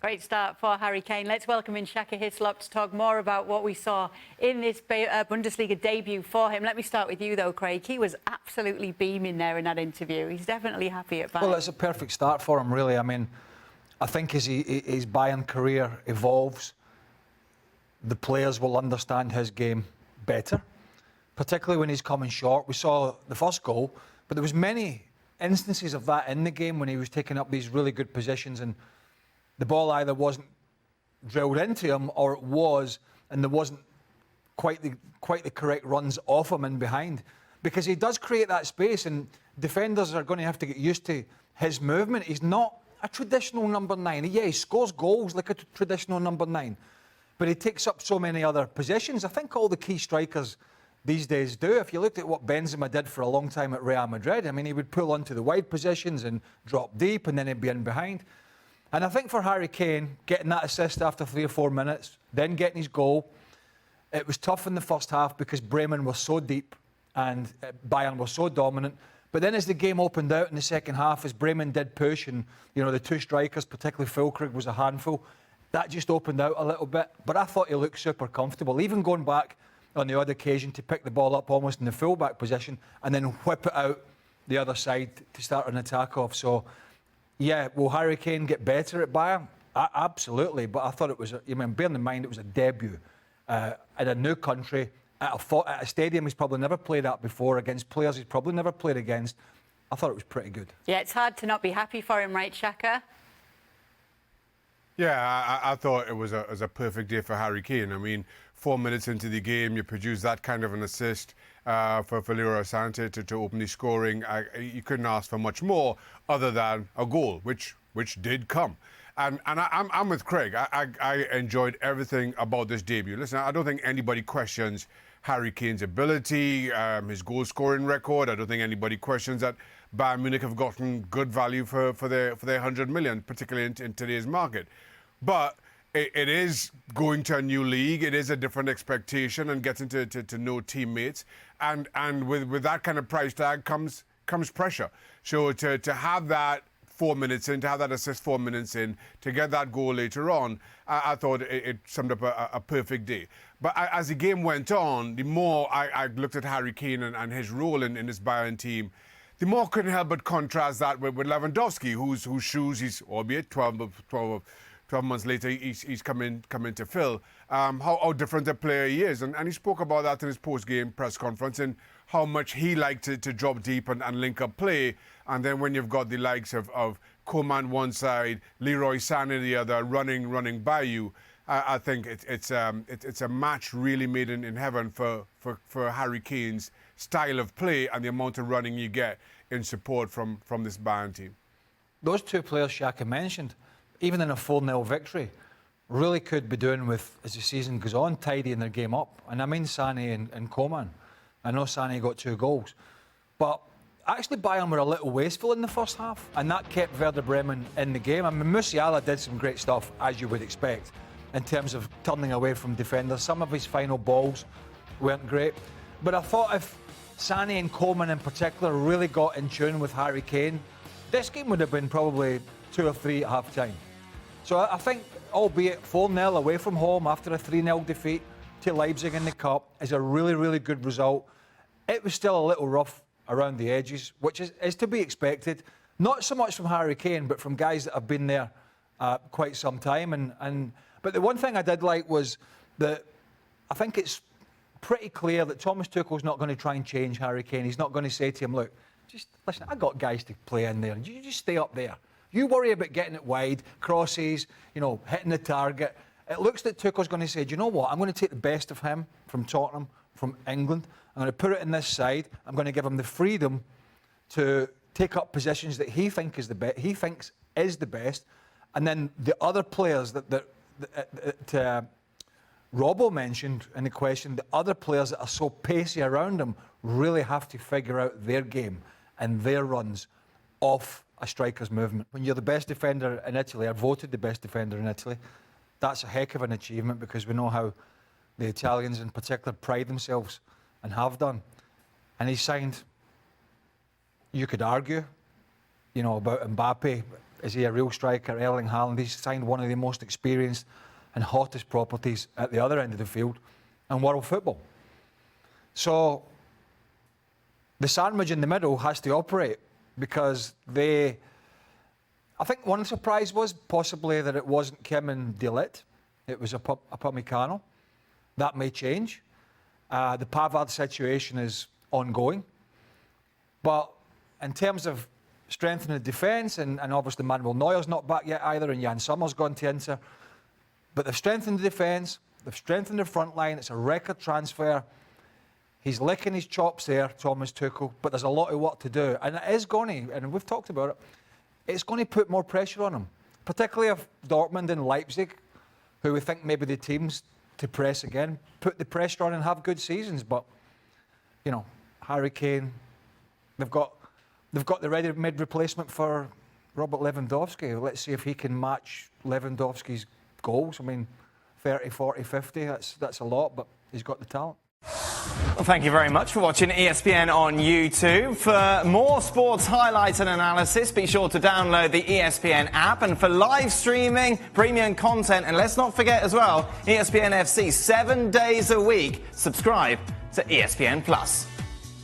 Great start for Harry Kane. Let's welcome in Shaka Hislop to talk more about what we saw in this Bundesliga debut for him. Let me start with you, though, Craig. He was absolutely beaming there in that interview. He's definitely happy at Bayern. Well, it's a perfect start for him, really. I mean, I think as his Bayern career evolves, the players will understand his game better, particularly when he's coming short. We saw the first goal, but there was many instances of that in the game when he was taking up these really good positions and the ball either wasn't drilled into him or it was, and there wasn't quite the correct runs off him in behind. Because he does create that space, and defenders are going to have to get used to his movement. He's not a traditional number 9. Yeah, he scores goals like a traditional number 9, but he takes up so many other positions. I think all the key strikers these days do. If you looked at what Benzema did for a long time at Real Madrid, I mean, he would pull onto the wide positions and drop deep, and then he'd be in behind. And I think for Harry Kane, getting that assist after 3 or 4 minutes, then getting his goal, it was tough in the first half because Bremen was so deep and Bayern was so dominant. But then as the game opened out in the second half, as Bremen did push, and the two strikers, particularly Füllkrug, was a handful, that just opened out a little bit. But I thought he looked super comfortable, even going back on the odd occasion to pick the ball up almost in the full-back position and then whip it out the other side to start an attack off. So, yeah, will Harry Kane get better at Bayern? Absolutely, but I thought it was, bearing in mind it was a debut in a new country, at a stadium he's probably never played at before, against players he's probably never played against. I thought it was pretty good. Yeah, it's hard to not be happy for him, right, Shaka? Yeah, I thought it was a perfect day for Harry Kane. I mean, 4 minutes into the game, you produce that kind of an assist for Leroy Sané to open the scoring. You couldn't ask for much more other than a goal, which did come. And I'm with Craig. I enjoyed everything about this debut. Listen, I don't think anybody questions Harry Kane's ability, his goal-scoring record. I don't think anybody questions that Bayern Munich have gotten good value for their 100 million, particularly in today's market. But it is going to a new league. It is a different expectation and getting to know teammates. And with that kind of price tag comes pressure. So to have that 4 minutes in, to have that assist 4 minutes in, to get that goal later on, I thought it summed up a perfect day. But as the game went on, the more I looked at Harry Kane and his role in this Bayern team, the more I couldn't help but contrast that with Lewandowski, whose shoes he's, albeit 12 months later, he's come in to fill. How different a player he is. And he spoke about that in his post-game press conference and how much he liked to drop deep and link up play. And then when you've got the likes of Coman one side, Leroy Sané the other, running by you, I think it's a match really made in heaven for Harry Kane's style of play and the amount of running you get in support from this Bayern team. Those two players Shaka mentioned, even in a 4-0 victory, really could be doing with, as the season goes on, tidying their game up. And I mean Sané and Coman. I know Sané got 2 goals. But actually Bayern were a little wasteful in the first half, and that kept Werder Bremen in the game. I mean, Musiala did some great stuff, as you would expect, in terms of turning away from defenders. Some of his final balls weren't great. But I thought if Sané and Coman in particular really got in tune with Harry Kane, this game would have been probably 2 or 3 at half-time. So I think, albeit 4-0 away from home after a 3-0 defeat to Leipzig in the Cup, is a really, really good result. It was still a little rough around the edges, which is to be expected. Not so much from Harry Kane, but from guys that have been there quite some time. But the one thing I did like was that I think it's pretty clear that Thomas Tuchel's not going to try and change Harry Kane. He's not going to say to him, look, just listen, I got guys to play in there. You just stay up there. You worry about getting it wide, crosses, hitting the target. It looks that Tuchel's going to say, do you know what? I'm going to take the best of him from Tottenham, from England. I'm going to put it in this side. I'm going to give him the freedom to take up positions that he thinks is the best. And then the other players that Robbo mentioned in the question, the other players that are so pacey around him really have to figure out their game and their runs off a striker's movement. When you're the best defender in Italy, or voted the best defender in Italy, that's a heck of an achievement, because we know how the Italians in particular pride themselves and have done. And he signed, you could argue, about Mbappe is he a real striker? Erling Haaland, he's signed one of the most experienced and hottest properties at the other end of the field in world football. So the sandwich in the middle has to operate, because I think one surprise was possibly that it wasn't Kim and De Ligt, it was Upamecano. That may change. The Pavard situation is ongoing. But in terms of strengthening the defence, and obviously Manuel Neuer's not back yet either, and Jan Sommer's gone to Inter. But they've strengthened the defence, they've strengthened the front line, it's a record transfer. He's licking his chops there, Thomas Tuchel, but there's a lot of work to do. And it is going to, and we've talked about it, it's going to put more pressure on him. Particularly if Dortmund and Leipzig, who we think maybe the teams to press again, put the pressure on and have good seasons. But, you know, Harry Kane, they've got the ready-made replacement for Robert Lewandowski. Let's see if he can match Lewandowski's goals. I mean, 30, 40, 50, that's a lot, but he's got the talent. Well, thank you very much for watching ESPN on YouTube. For more sports highlights and analysis, be sure to download the ESPN app. And for live streaming, premium content, and let's not forget as well, ESPN FC 7 days a week. Subscribe to ESPN Plus.